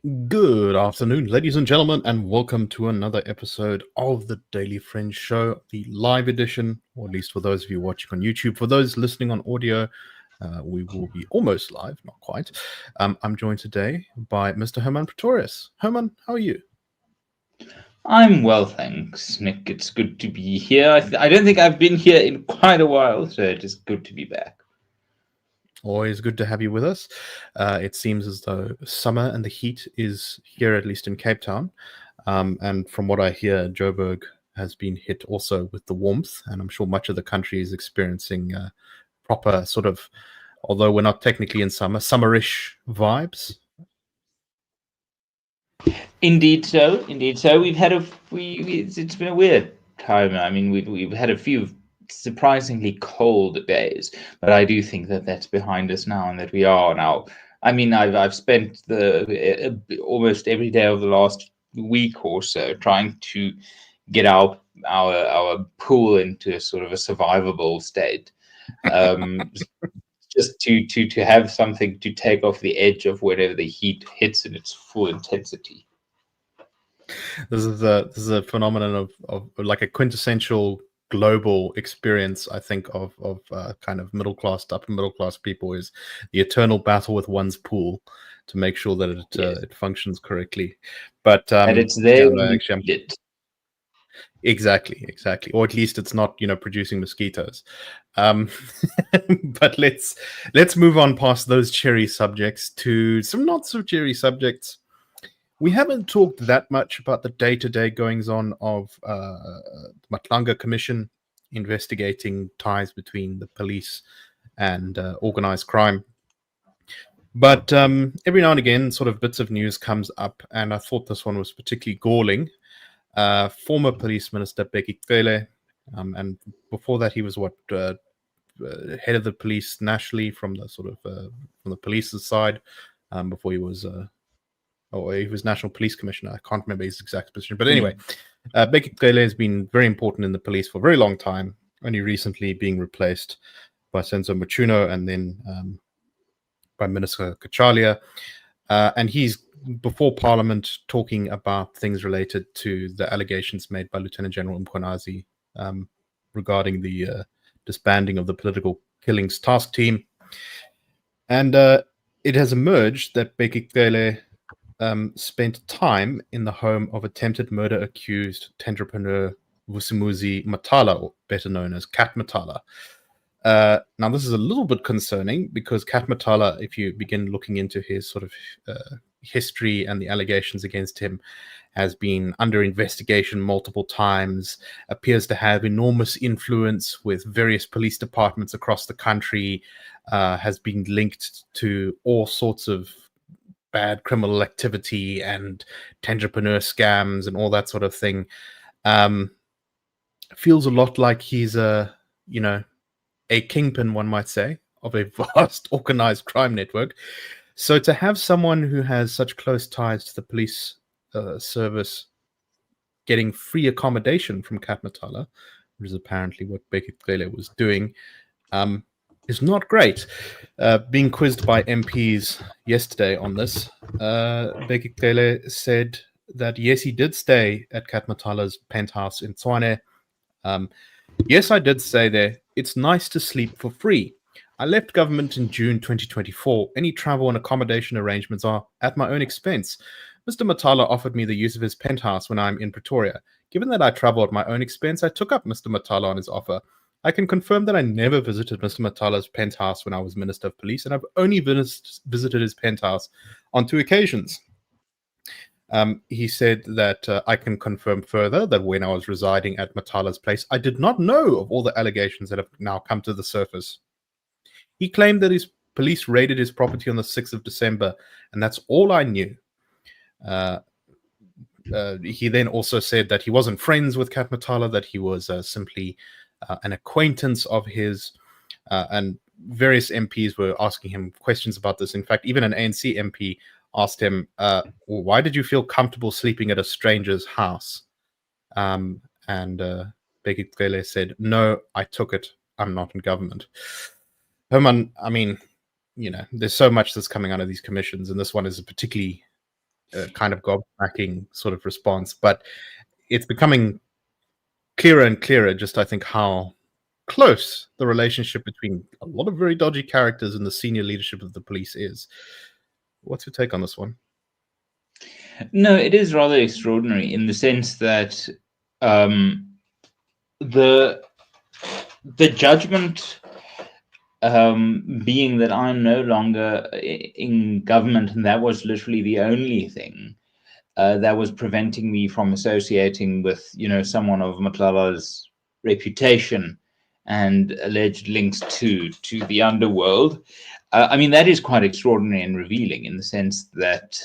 Good afternoon, ladies and gentlemen, and welcome to another episode of the Daily Friends Show, the live edition, or at least for those of you watching on YouTube. For those listening on audio, we will be almost live, not quite. I'm joined today by Mr. Hermann Pretorius. Hermann, how are you? I'm well, thanks, Nick. It's good to be here. I don't think I've been here in quite a while, so it is good to be back. Always good to have you with us. It seems as though summer and the heat is here, at least in Cape Town. And from what I hear, Joburg has been hit also with the warmth, and I'm sure much of the country is experiencing proper sort of, although we're not technically in summer, summerish vibes. Indeed so. We've had it's been a weird time. I mean, we've had a few surprisingly cold days, but I do think that that's behind us now, and that we are now. I mean, I've spent almost every day of the last week or so trying to get our pool into a sort of a survivable state. Just to have something to take off the edge of whenever the heat hits in its full intensity. This is a phenomenon of like a quintessential global experience, I think, of kind of middle class to upper middle class people, is the eternal battle with one's pool to make sure that it functions correctly. But and it's there no, when you actually, need it. Exactly, or at least it's not producing mosquitoes. But let's move on past those cherry subjects to some not so cherry subjects. We haven't talked that much about the day-to-day goings-on of the Matlala Commission investigating ties between the police and organized crime. But every now and again, sort of bits of news comes up, and I thought this one was particularly galling. Former police minister Bheki Cele, and before that he was head of the police nationally from the sort of from the police's side, before he was he was National Police Commissioner. I can't remember his exact position, but anyway, Bheki Cele has been very important in the police for a very long time, only recently being replaced by Senzo Machuno and then by Minister Kachalia, and he's before Parliament talking about things related to the allegations made by Lieutenant General Mkhwanazi regarding the disbanding of the political killings task team. And it has emerged that Bheki Cele spent time in the home of attempted murder accused entrepreneur Vusimuzi Matlala, or better known as Cat Matlala. Now, this is a little bit concerning because Cat Matlala, if you begin looking into his sort of history and the allegations against him, has been under investigation multiple times, appears to have enormous influence with various police departments across the country, has been linked to all sorts of bad criminal activity and entrepreneur scams and all that sort of thing. Feels a lot like he's a kingpin, one might say, of a vast organized crime network. So to have someone who has such close ties to the police service getting free accommodation from Cat Matlala, which is apparently what Bheki Cele was doing, is not great. Being quizzed by MPs yesterday on this, Bheki Cele said that yes, he did stay at Cat Matlala's penthouse in Tshwane. Yes, I did stay there. It's nice to sleep for free. I left government in June 2024. Any travel and accommodation arrangements are at my own expense. Mr. Matlala offered me the use of his penthouse when I'm in Pretoria. Given that I travel at my own expense, I took up Mr. Matlala on his offer. I can confirm that I never visited Mr. Matlala's penthouse when I was Minister of Police, and I've only visited his penthouse on 2 occasions. He said that I can confirm further that when I was residing at Matlala's place, I did not know of all the allegations that have now come to the surface. He claimed that his police raided his property on the 6th of December, and that's all I knew. He then also said that he wasn't friends with Cat Matlala, that he was simply an acquaintance of his, and various MPs were asking him questions about this. In fact, even an ANC MP asked him, why did you feel comfortable sleeping at a stranger's house? And Bheki Cele said, no, I took it. I'm not in government. Herman, I mean, there's so much that's coming out of these commissions, and this one is particularly kind of gobsmacking sort of response. But it's becoming clearer and clearer, just I think, how close the relationship between a lot of very dodgy characters and the senior leadership of the police is. What's your take on this one? No, it is rather extraordinary in the sense that the judgment being that I'm no longer in government, and that was literally the only thing that was preventing me from associating with, someone of Matlala's reputation and alleged links to the underworld. I mean, that is quite extraordinary and revealing in the sense that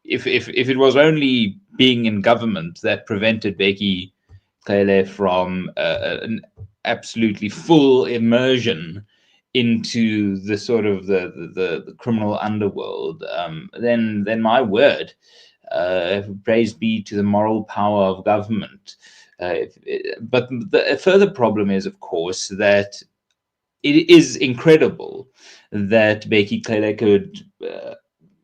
if it was only being in government that prevented Bheki Cele from an absolutely full immersion into the sort of the criminal underworld, then my word, praise be to the moral power of government. But the further problem is, of course, that it is incredible that Bheki Cele could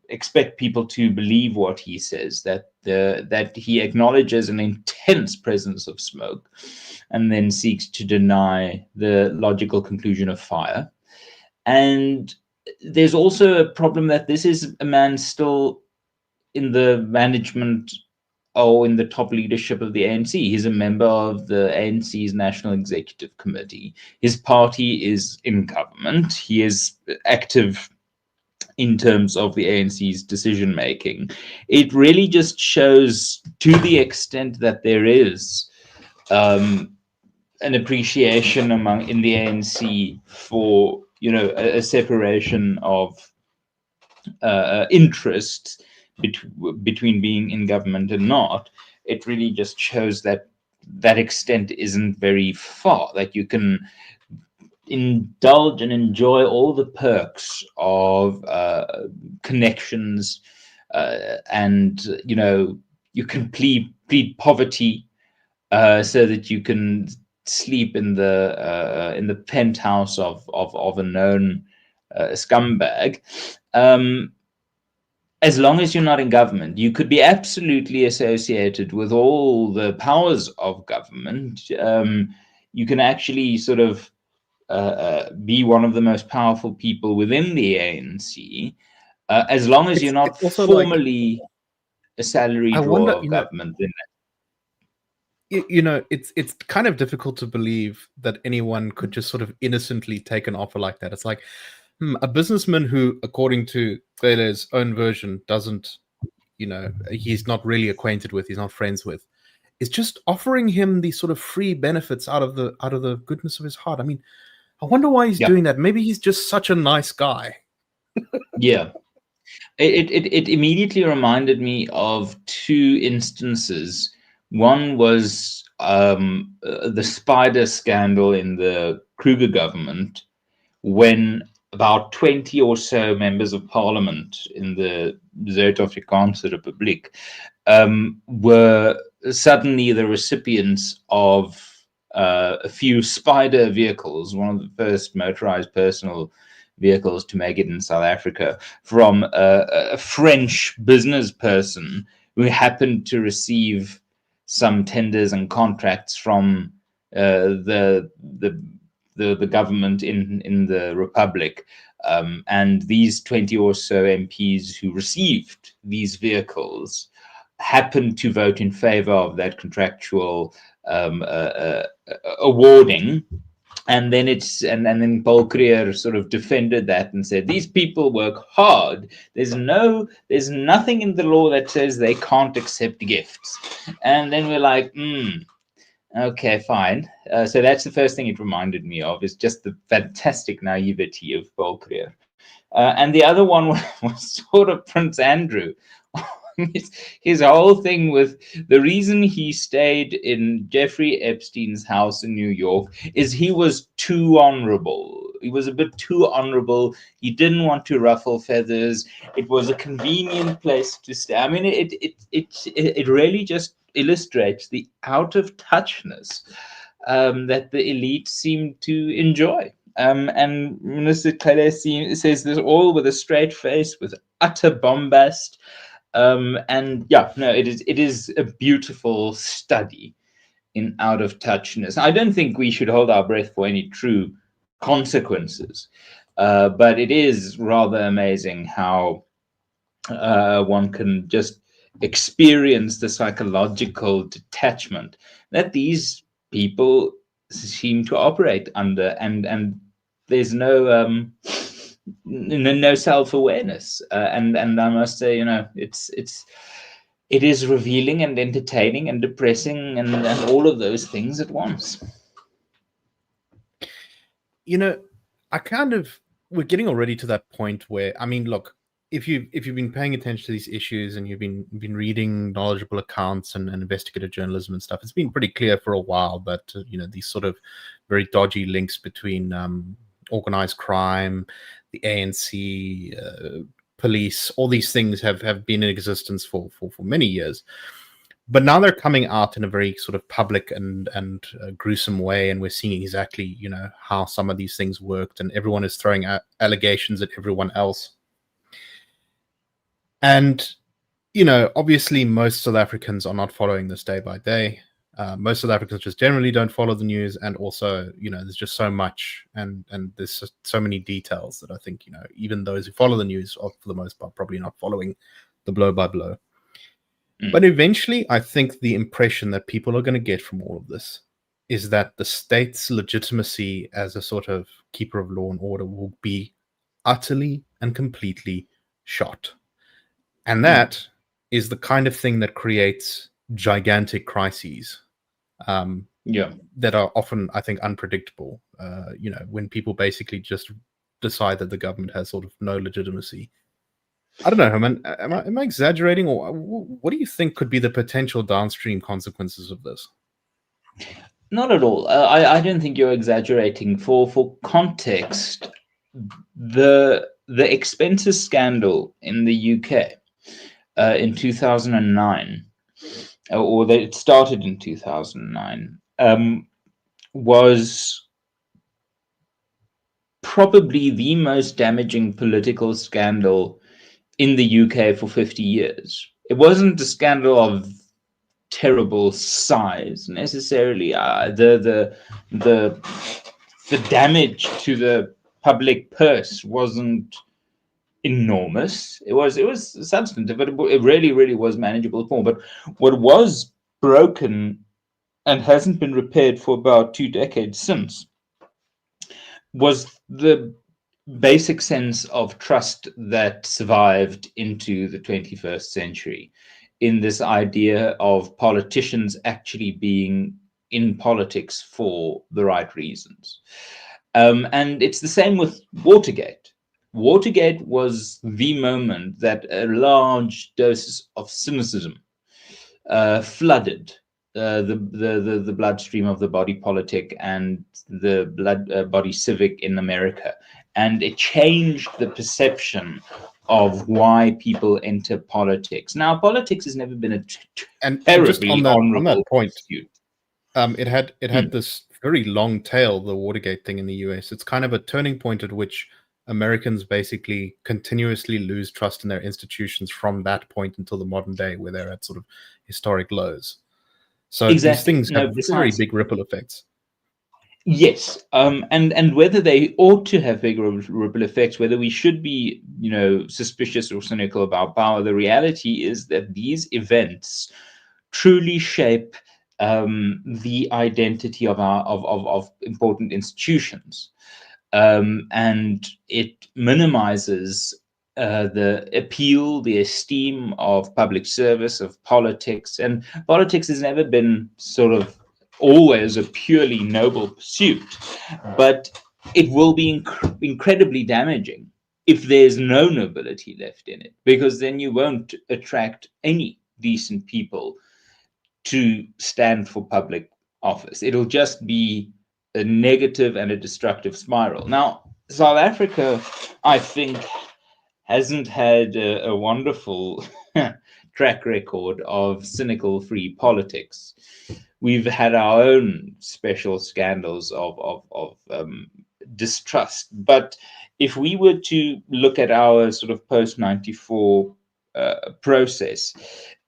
expect people to believe what he says, that he acknowledges an intense presence of smoke and then seeks to deny the logical conclusion of fire. And there's also a problem that this is a man still in the management or in the top leadership of the ANC. He's a member of the ANC's National Executive Committee. His party is in government. He is active in terms of the ANC's decision making. It really just shows, to the extent that there is an appreciation in the ANC for a separation of interests between being in government and not. It really just shows that extent isn't very far, that you can indulge and enjoy all the perks of connections, and you can plead poverty so that you can sleep in the penthouse of a known scumbag. As long as you're not in government, you could be absolutely associated with all the powers of government. You can actually sort of be one of the most powerful people within the ANC, as long as you're not formally a salary drawer of government. It's kind of difficult to believe that anyone could just sort of innocently take an offer like that. It's like, a businessman who, according to Cele's own version, doesn't, he's not really acquainted with, he's not friends with, is just offering him these sort of free benefits out of the goodness of his heart. I mean, I wonder why he's doing that. Maybe he's just such a nice guy. Yeah. It immediately reminded me of two instances. One was the spider scandal in the Kruger government, when about 20 or so members of parliament in the Zuid-Afrikaanse Republiek were suddenly the recipients of a few spider vehicles, one of the first motorized personal vehicles to make it in South Africa, from a French business person who happened to receive some tenders and contracts from the government in the Republic, and these 20 or so MPs who received these vehicles happened to vote in favor of that contractual awarding. And then then Paul Creer sort of defended that and said, these people work hard. There's nothing in the law that says they can't accept gifts. And then we're like, okay, fine. So that's the first thing it reminded me of, is just the fantastic naivety of Paul Creer. And the other one was sort of Prince Andrew. His whole thing with the reason he stayed in Jeffrey Epstein's house in New York is he was too honorable. He was a bit too honorable. He didn't want to ruffle feathers. It was a convenient place to stay. I mean, it really just illustrates the out of touchness that the elite seem to enjoy. And Minister Cele says this all with a straight face, with utter bombast. And yeah, no, it is a beautiful study in out of touchness. I don't think we should hold our breath for any true consequences, but it is rather amazing how one can just experience the psychological detachment that these people seem to operate under, and there's no self-awareness, and I must say, it is revealing and entertaining and depressing and all of those things at once. We're getting already to that point where, I mean, look, if you've been paying attention to these issues and you've been reading knowledgeable accounts and investigative journalism and stuff, it's been pretty clear for a while that these sort of very dodgy links between organized crime, the ANC, police, all these things have been in existence for many years. But now they're coming out in a very sort of public and gruesome way, and we're seeing exactly how some of these things worked, and everyone is throwing out allegations at everyone else. And obviously most South Africans are not following this day by day. Most South Africans just generally don't follow the news, and also there's just so much, and there's just so many details that I think even those who follow the news are for the most part probably not following the blow by blow. But eventually, I think the impression that people are going to get from all of this is that the state's legitimacy as a sort of keeper of law and order will be utterly and completely shot. And that is the kind of thing that creates gigantic crises that are often, I think, unpredictable. When people basically just decide that the government has sort of no legitimacy. I don't know, Herman. Am I exaggerating, or what do you think could be the potential downstream consequences of this? Not at all. I don't think you're exaggerating. For context, the expenses scandal in the UK in 2009, or it started in 2009, was probably the most damaging political scandal in the UK for 50 years. It wasn't a scandal of terrible size necessarily. The damage to the public purse wasn't enormous. It was substantive, but it really was manageable form. But what was broken and hasn't been repaired for about 2 decades since was the basic sense of trust that survived into the 21st century, in this idea of politicians actually being in politics for the right reasons. And it's the same with Watergate. Watergate was the moment that a large dose of cynicism flooded the bloodstream of the body politic and the body civic in America. And it changed the perception of why people enter politics. Now, politics has never been a terribly honorable on that point. pursuit. It had this very long tail, the Watergate thing in the US. It's kind of a turning point at which Americans basically continuously lose trust in their institutions from that point until the modern day, where they're at sort of historic lows. So these things have very big ripple effects. Yes, and whether they ought to have big ripple effects, whether we should be, suspicious or cynical about power, the reality is that these events truly shape the identity of of important institutions, and it minimizes the appeal, the esteem of public service, of politics. And politics has never been sort of always a purely noble pursuit, but it will be incredibly damaging if there's no nobility left in it, because then you won't attract any decent people to stand for public office. It'll just be a negative and a destructive spiral. Now, South Africa, I think, hasn't had a wonderful track record of cynical free politics. We've had our own special scandals of distrust. But if we were to look at our sort of post-94 process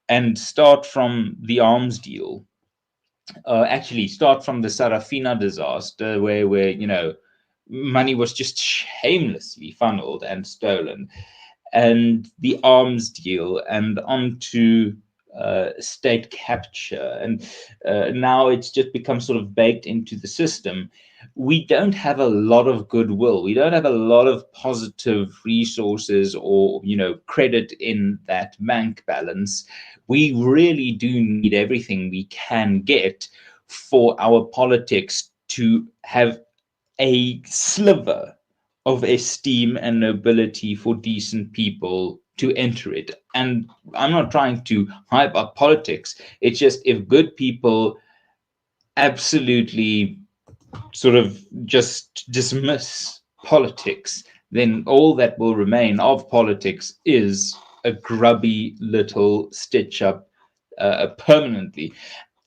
and start from the arms deal. Actually, start from the Sarafina disaster, where money was just shamelessly funneled and stolen, and the arms deal, and onto state capture, and now it's just become sort of baked into the system. We don't have a lot of goodwill. We don't have a lot of positive resources or credit in that bank balance. We really do need everything we can get for our politics to have a sliver of esteem and nobility for decent people to enter it. And I'm not trying to hype up politics. It's just, if good people absolutely sort of just dismiss politics, then all that will remain of politics is a grubby little stitch up permanently.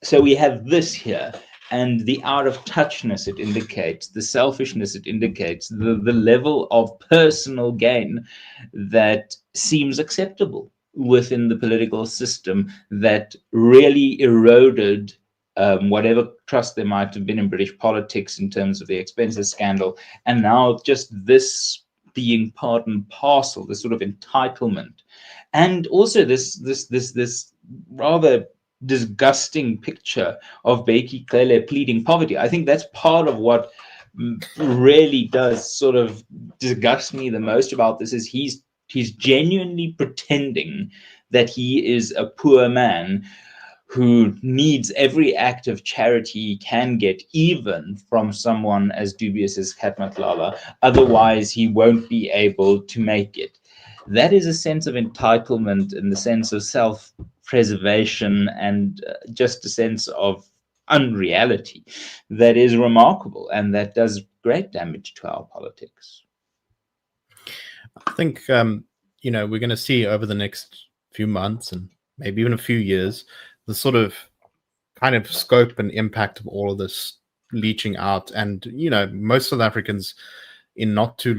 So we have this here, and the out of touchness it indicates, the selfishness it indicates, the level of personal gain that seems acceptable within the political system, that really eroded whatever trust there might have been in British politics in terms of the expenses scandal. And now just this being part and parcel, this sort of entitlement, and also this rather disgusting picture of Bheki Cele pleading poverty. I think that's part of what really does sort of disgust me the most about this, is he's genuinely pretending that he is a poor man who needs every act of charity he can get, even from someone as dubious as Matlala. Otherwise, he won't be able to make it. That is a sense of entitlement and the sense of self-preservation, and just a sense of unreality that is remarkable, and that does great damage to our politics. I think we're going to see over the next few months and maybe even a few years the sort of kind of scope and impact of all of this leaching out. And most South Africans in not too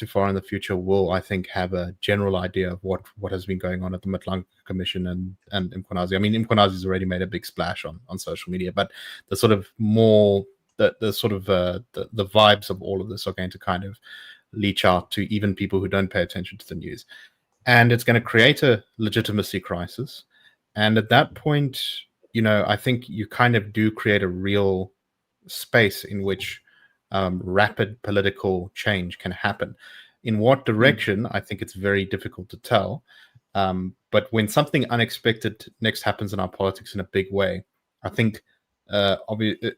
far in the future will, I think, have a general idea of what has been going on at the Matlala Commission and Mkhwanazi. I mean, Mkhwanazi's already made a big splash on social media, but the sort of more the sort of the vibes of all of this are going to kind of leach out to even people who don't pay attention to the news, and it's going to create a legitimacy crisis. And at that point, I think you kind of do create a real space in which rapid political change can happen. In what direction, I think it's very difficult to tell. But when something unexpected next happens in our politics in a big way, I think, obviously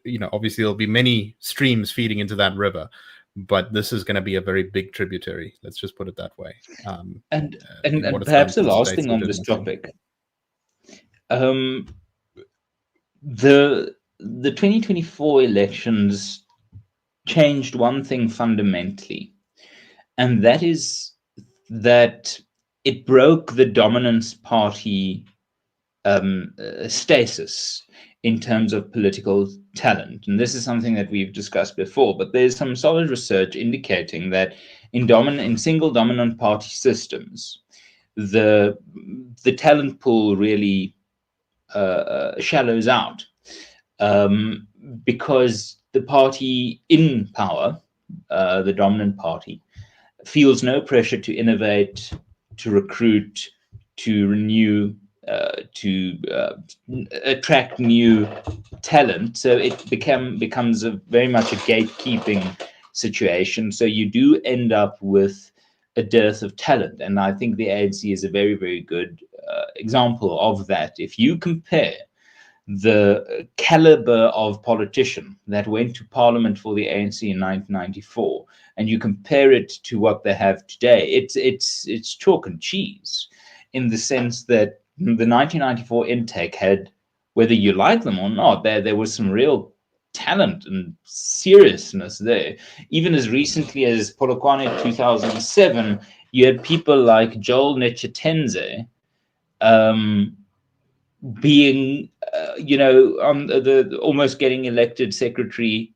there'll be many streams feeding into that river, but this is going to be a very big tributary. Let's just put it that way. And perhaps the last thing on this topic, the 2024 elections changed one thing fundamentally, and that is that it broke the dominance party stasis in terms of political talent. And this is something that we've discussed before, but there's some solid research indicating that in single dominant party systems, the talent pool really shallows out, because the party in power, the dominant party, feels no pressure to innovate, to recruit, to renew, to attract new talent. So it becomes very much a gatekeeping situation. So you do end up with a dearth of talent. And I think the ANC is a very, very good example of that. If you compare the caliber of politician that went to parliament for the ANC in 1994, and you compare it to what they have today, it's chalk and cheese, in the sense that the 1994 intake had, whether you like them or not, there was some real talent and seriousness there. Even as recently as Polokwane 2007, you had people like Joel Netshitenzhe being, on the almost getting elected Secretary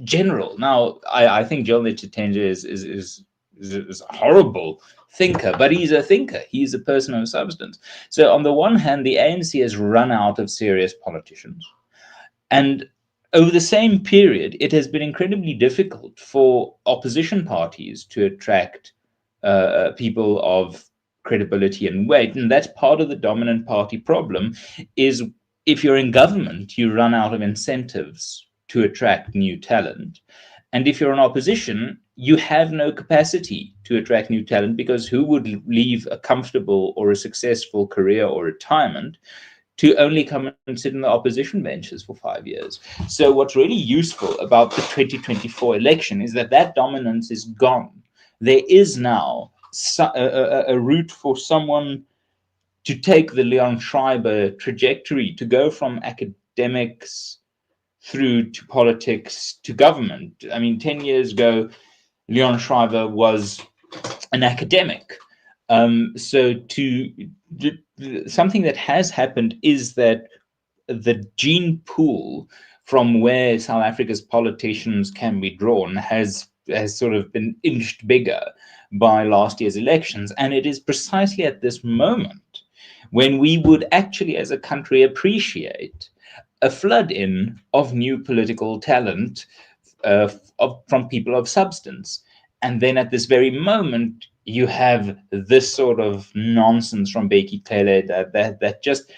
General. Now, I think Joel Netshitenzhe is a horrible thinker, but he's a thinker. He's a person of substance. So on the one hand, the ANC has run out of serious politicians. And over the same period, it has been incredibly difficult for opposition parties to attract people of credibility and weight. And that's part of the dominant party problem, is if you're in government, you run out of incentives to attract new talent. And if you're in opposition, you have no capacity to attract new talent, because who would leave a comfortable or a successful career or retirement to only come and sit in the opposition benches for 5 years? So what's really useful about the 2024 election is that dominance is gone. There is now a route for someone to take the Leon Schreiber trajectory, to go from academics through to politics to government. I mean, 10 years ago, Leon Schreiber was an academic. Something that has happened is that the gene pool from where South Africa's politicians can be drawn has sort of been inched bigger by last year's elections. And it is precisely at this moment when we would actually, as a country, appreciate a flood in of new political talent from people of substance. And then at this very moment, you have this sort of nonsense from Bheki Cele that just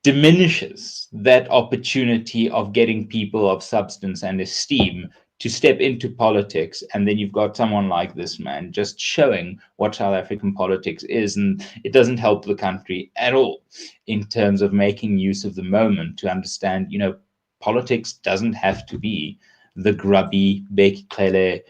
diminishes that opportunity of getting people of substance and esteem to step into politics. And then you've got someone like this man just showing what South African politics is. And it doesn't help the country at all in terms of making use of the moment to understand, politics doesn't have to be the grubby Bheki Cele,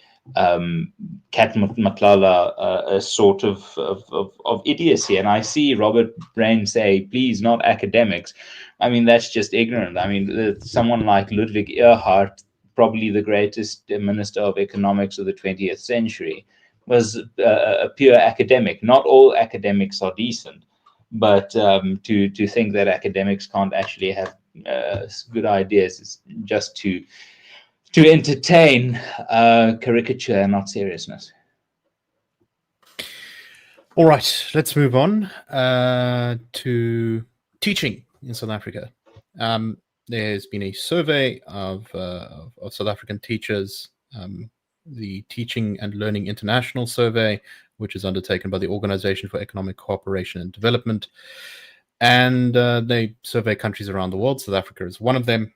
Cat Matlala sort of idiocy. And I see Robert Brain say, please, not academics. I mean, that's just ignorant. I mean, someone like Ludwig Erhard, probably the greatest minister of economics of the 20th century, was a pure academic. Not all academics are decent, but to think that academics can't actually have good ideas is just to entertain caricature and not seriousness. All right, let's move on to teaching in South Africa. There's been a survey of South African teachers, the Teaching and Learning International Survey, which is undertaken by the Organization for Economic Cooperation and Development. And they survey countries around the world. South Africa is one of them.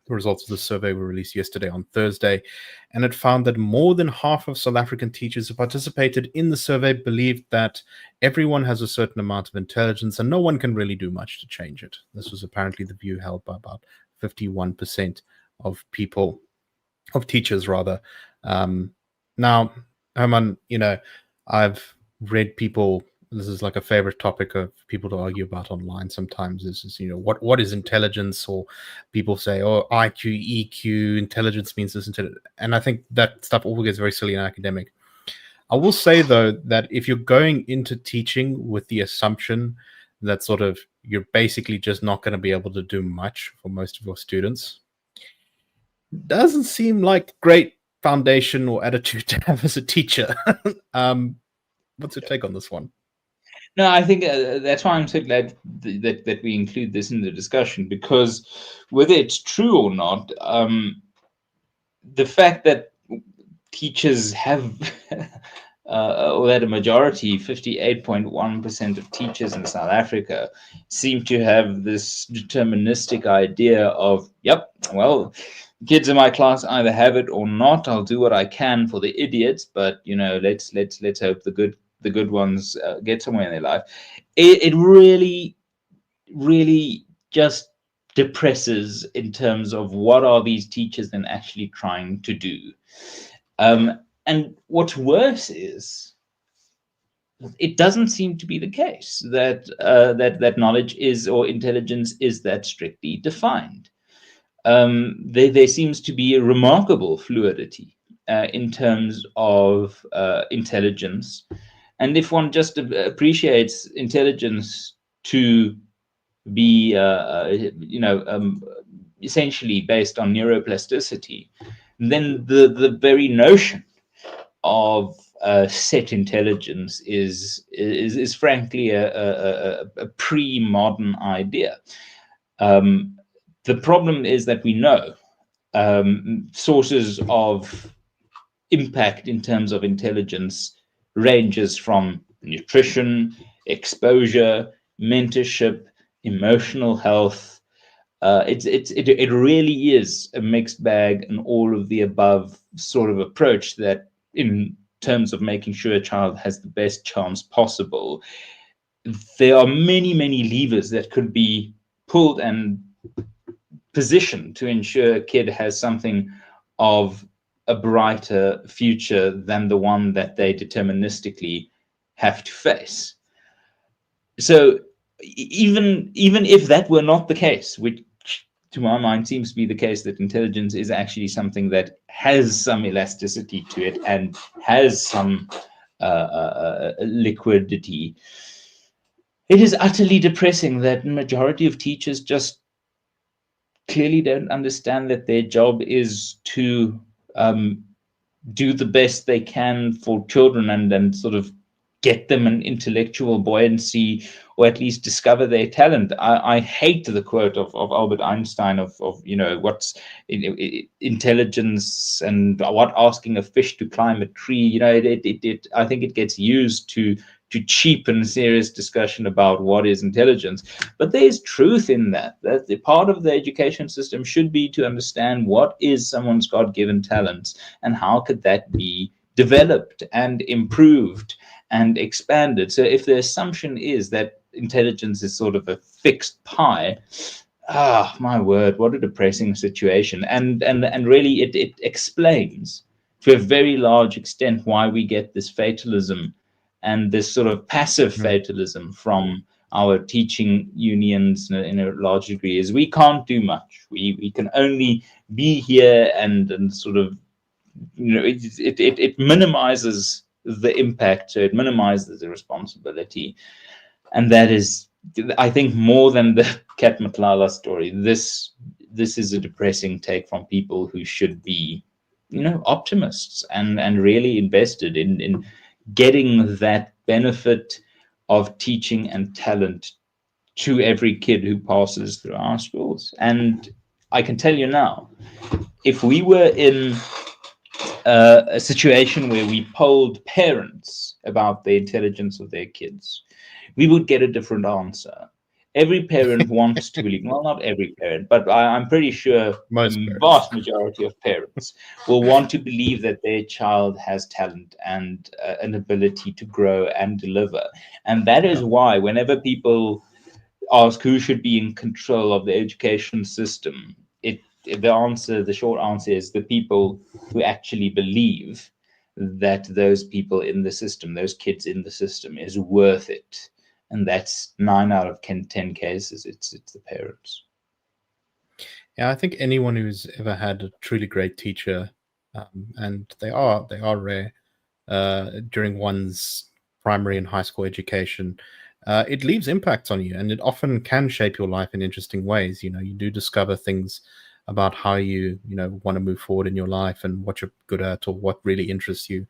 The results of the survey were released yesterday on Thursday, and it found that more than half of South African teachers who participated in the survey believed that everyone has a certain amount of intelligence and no one can really do much to change it. This was apparently the view held by about 51% of people, of teachers rather. Now, Hermann, I've read people, this is like a favorite topic of people to argue about online sometimes, is what is intelligence, or people say, oh, IQ, EQ, intelligence means this, and I think that stuff all gets very silly and academic. I will say, though, that if you're going into teaching with the assumption that sort of you're basically just not going to be able to do much for most of your students, doesn't seem like great foundation or attitude to have as a teacher. What's your take on this one? No, I think that's why I'm so glad that we include this in the discussion, because whether it's true or not, the fact that teachers have, or that a majority, 58.1% of teachers in South Africa seem to have this deterministic idea of, yep, well, kids in my class either have it or not. I'll do what I can for the idiots, but let's hope the good ones get somewhere in their life. It really, really just depresses in terms of what are these teachers then actually trying to do. And what's worse is it doesn't seem to be the case that that knowledge is, or intelligence is, that strictly defined. There seems to be a remarkable fluidity in terms of intelligence. And if one just appreciates intelligence to be, essentially based on neuroplasticity, then the very notion of set intelligence is frankly a pre-modern idea. The problem is that we know sources of impact in terms of intelligence ranges from nutrition, exposure, mentorship, emotional health. It really is a mixed bag, and all of the above sort of approach that, in terms of making sure a child has the best chance possible, there are many levers that could be pulled and positioned to ensure a kid has something of a brighter future than the one that they deterministically have to face. So even if that were not the case, which to my mind seems to be the case, that intelligence is actually something that has some elasticity to it and has some liquidity, it is utterly depressing that the majority of teachers just clearly don't understand that their job is to do the best they can for children and sort of get them an intellectual buoyancy, or at least discover their talent. I hate the quote of Albert Einstein of what's intelligence and what asking a fish to climb a tree. I think it gets used to cheapen serious discussion about what is intelligence. But there's truth in that the part of the education system should be to understand what is someone's God-given talents and how could that be developed and improved and expanded. So if the assumption is that intelligence is sort of a fixed pie, my word, what a depressing situation. And really it explains to a very large extent why we get this fatalism and this sort of passive fatalism from our teaching unions in a large degree. Is we can't do much. We can only be here and sort of, it minimizes the impact, so it minimizes the responsibility. And that is, I think, more than the Cat Matlala story, this is a depressing take from people who should be, optimists and really invested in getting that benefit of teaching and talent to every kid who passes through our schools. And I can tell you now, if we were in a situation where we polled parents about the intelligence of their kids, we would get a different answer. Every parent wants to believe, well, not every parent, but I'm pretty sure the vast majority of parents will want to believe that their child has talent and an ability to grow and deliver. And that is why whenever people ask who should be in control of the education system, the short answer is the people who actually believe that those people in the system, those kids in the system, is worth it. And that's 9 out of 10 cases. It's the parents. Yeah, I think anyone who's ever had a truly great teacher, and they are rare during one's primary and high school education, it leaves impacts on you, and it often can shape your life in interesting ways. You do discover things about how you want to move forward in your life and what you're good at or what really interests you.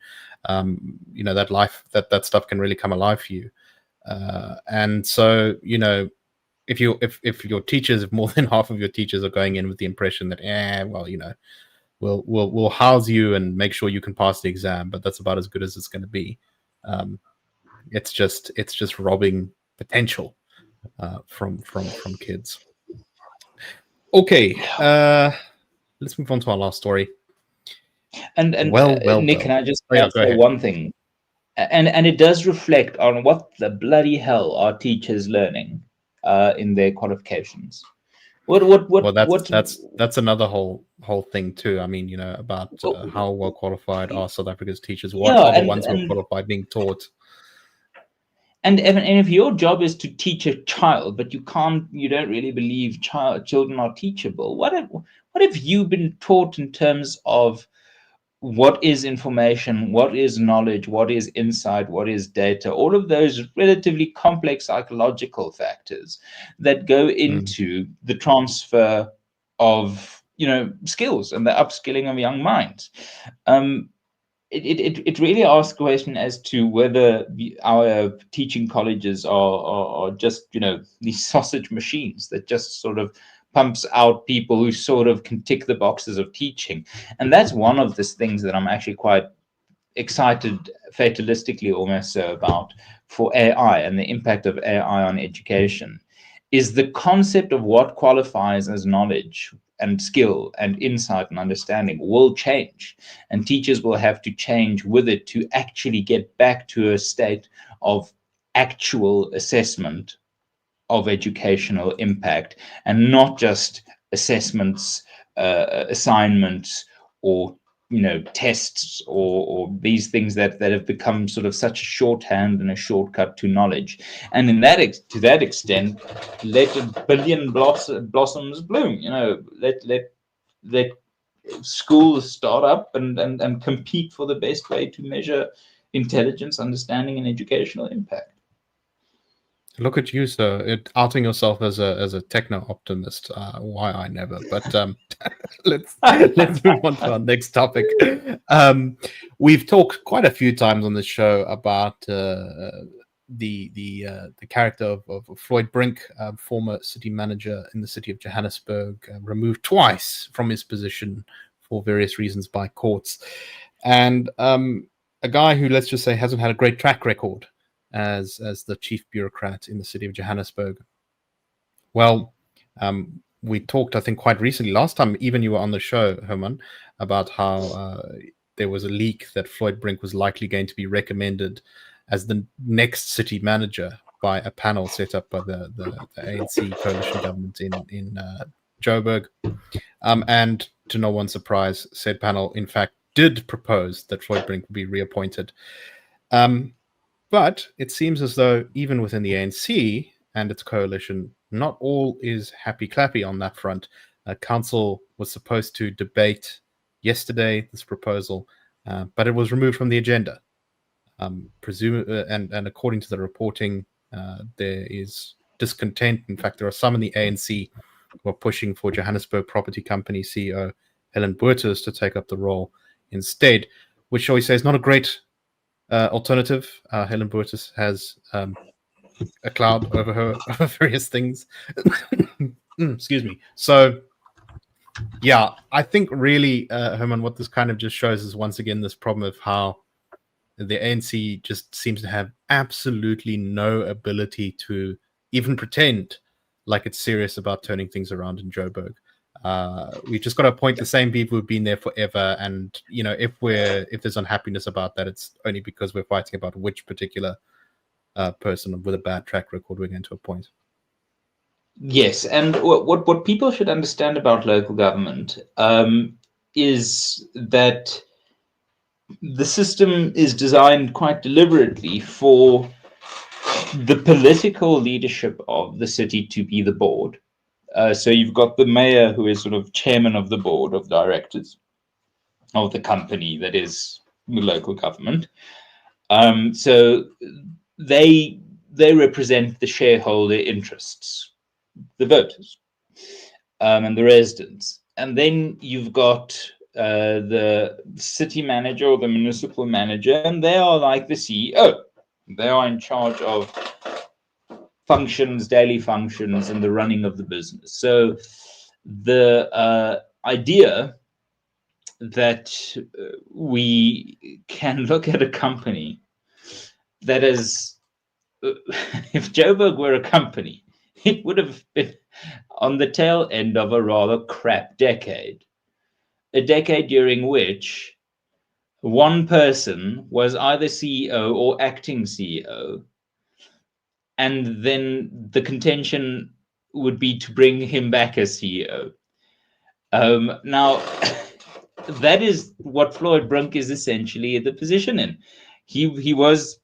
That life, that stuff can really come alive for you. And so, if your teachers, if more than half of your teachers are going in with the impression that, we'll house you and make sure you can pass the exam, but that's about as good as it's going to be. It's just robbing potential from kids. Okay, let's move on to our last story. And Nick, can I just say one thing? And it does reflect on what the bloody hell are teachers learning in their qualifications. Well, that's another whole thing too. I mean, about how well qualified are South Africa's teachers? What are the ones who are qualified being taught? And if your job is to teach a child, but you don't really believe children are teachable, what have you been taught in terms of what is information, what is knowledge, what is insight, what is data, all of those relatively complex psychological factors that go into the transfer of skills and the upskilling of young minds. it really asks a question as to whether our teaching colleges are just, you know, these sausage machines that just sort of pumps out people who sort of can tick the boxes of teaching. And that's one of the things that I'm actually quite excited, fatalistically almost so, about for AI and the impact of AI on education, is the concept of what qualifies as knowledge and skill and insight and understanding will change, and teachers will have to change with it to actually get back to a state of actual assessment of educational impact, and not just assessments, assignments, or, you know, tests, or these things that have become sort of such a shorthand and a shortcut to knowledge. And in that to that extent, let a billion blossoms bloom. You know, let schools start up and compete for the best way to measure intelligence, understanding, and educational impact. Look at you, sir, outing yourself as a techno optimist. Why I never. But let's move on to our next topic. We've talked quite a few times on this show about the character of Floyd Brink, former city manager in the city of Johannesburg, removed twice from his position for various reasons by courts, and a guy who, let's just say, hasn't had a great track record as the chief bureaucrat in the city of Johannesburg. Well, we talked, I think, quite recently, last time even you were on the show, Hermann, about how there was a leak that Floyd Brink was likely going to be recommended as the next city manager by a panel set up by the ANC coalition government in Joburg. And to no one's surprise, said panel, in fact, did propose that Floyd Brink be reappointed. But it seems as though even within the ANC and its coalition, not all is happy-clappy on that front. Council was supposed to debate yesterday this proposal, but it was removed from the agenda. And according to the reporting, there is discontent. In fact, there are some in the ANC who are pushing for Johannesburg Property Company CEO Helen Buertus to take up the role instead, which, shall we say, is not a great alternative. Helen Buertus has a cloud over her over various things. Excuse me. So, yeah, I think really, Herman, what this kind of just shows is once again this problem of how the ANC just seems to have absolutely no ability to even pretend like it's serious about turning things around in Joburg. We've just got to appoint the same people who've been there forever, and you know, if there's unhappiness about that, it's only because we're fighting about which particular person with a bad track record we're going to appoint. Yes, and what people should understand about local government is that the system is designed quite deliberately for the political leadership of the city to be the board. So you've got the mayor, who is sort of chairman of the board of directors of the company that is the local government. So they represent the shareholder interests, the voters, and the residents. And then you've got the city manager or the municipal manager, and they are like the CEO. They are in charge of functions, daily functions, and the running of the business. So the idea that we can look at a company that is, if Joburg were a company, it would have been on the tail end of a rather crap decade. A decade during which one person was either CEO or acting CEO, and then the contention would be to bring him back as CEO. Now, that is what Floyd Brink is essentially the position in. He was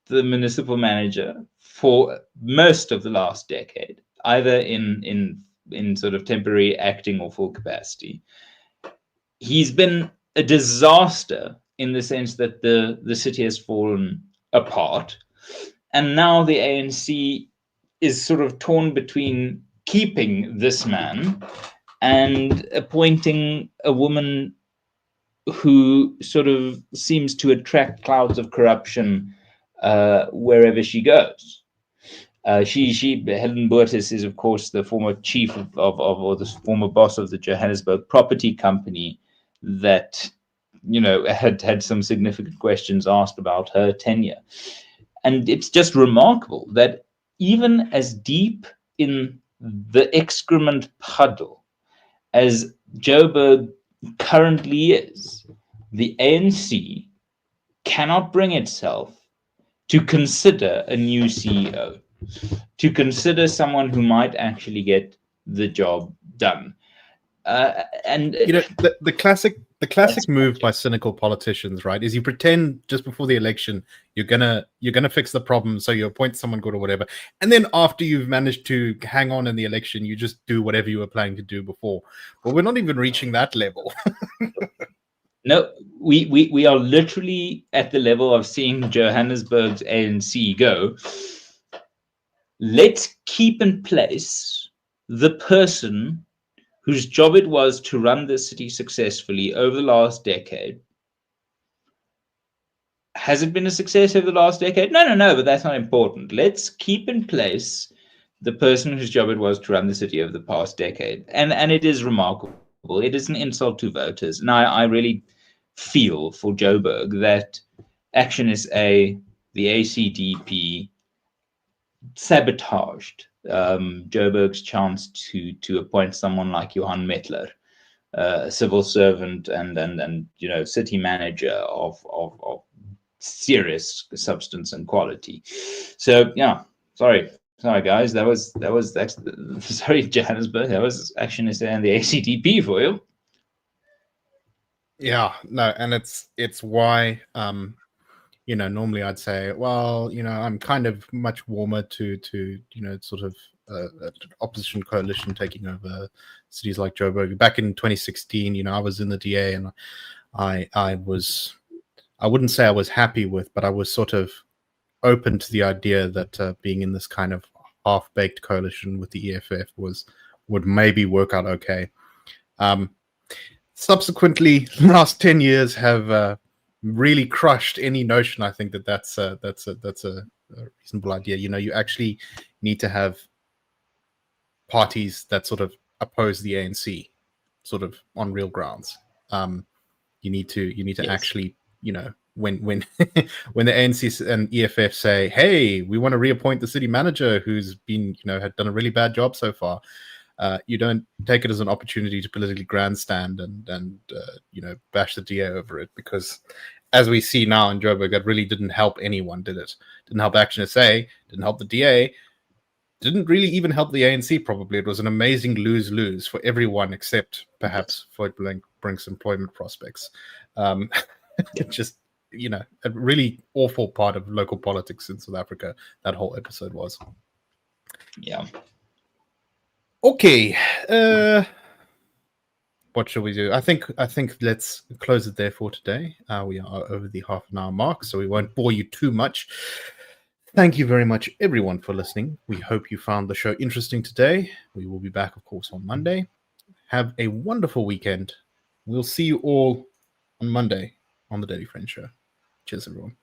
the municipal manager for most of the last decade, either in sort of temporary acting or full capacity. He's been a disaster in the sense that the city has fallen apart. And now the ANC is sort of torn between keeping this man and appointing a woman who sort of seems to attract clouds of corruption wherever she goes. Helen Boertes is, of course, the former chief or the former boss of the Johannesburg property company that, had some significant questions asked about her tenure. And it's just remarkable that even as deep in the excrement puddle as Joburg currently is, the ANC cannot bring itself to consider a new CEO, to consider someone who might actually get the job done. And the classic move by cynical politicians, right, is you pretend just before the election you're gonna fix the problem, so you appoint someone good or whatever, and then after you've managed to hang on in the election, you just do whatever you were planning to do before. But we're not even reaching that level. No, we are literally at the level of seeing Johannesburg's ANC go. Let's keep in place the person whose job it was to run the city successfully over the last decade. Has it been a success over the last decade? No, but that's not important. Let's keep in place the person whose job it was to run the city over the past decade. And it is remarkable. It is an insult to voters. And I really feel for Joburg that Action SA, the ACDP, sabotaged Joburg's chance to appoint someone like Johan Matlala, a civil servant and city manager of serious substance and quality. So sorry guys, that was sorry Johannesburg, that was Action SA and the ACDP for you. Yeah, no, and it's why normally I'd say, well, I'm kind of much warmer to sort of opposition coalition taking over cities like Joburg. Back in 2016, I was in the DA, and I wouldn't say I was happy with, but I was sort of open to the idea that being in this kind of half-baked coalition with the EFF would maybe work out okay. Subsequently, the last 10 years have really crushed any notion, I think, that's a reasonable idea. You actually need to have parties that sort of oppose the ANC, sort of on real grounds. You need to yes. Actually, when when the ANC and EFF say, "Hey, we want to reappoint the city manager who's been had done a really bad job so far," you don't take it as an opportunity to politically grandstand and bash the DA over it, because as we see now in Joburg, that really didn't help anyone, did it? Didn't help Action SA, didn't help the DA, didn't really even help the ANC, probably. It was an amazing lose-lose for everyone except perhaps for Brink's employment prospects. Just, a really awful part of local politics in South Africa, that whole episode was. Yeah. Okay. What shall we do? I think let's close it there for today. We are over the half an hour mark, so we won't bore you too much. Thank you very much, everyone, for listening. We hope you found the show interesting today. We will be back, of course, on Monday. Have a wonderful weekend. We'll see you all on Monday on the Daily Friend Show. Cheers, everyone.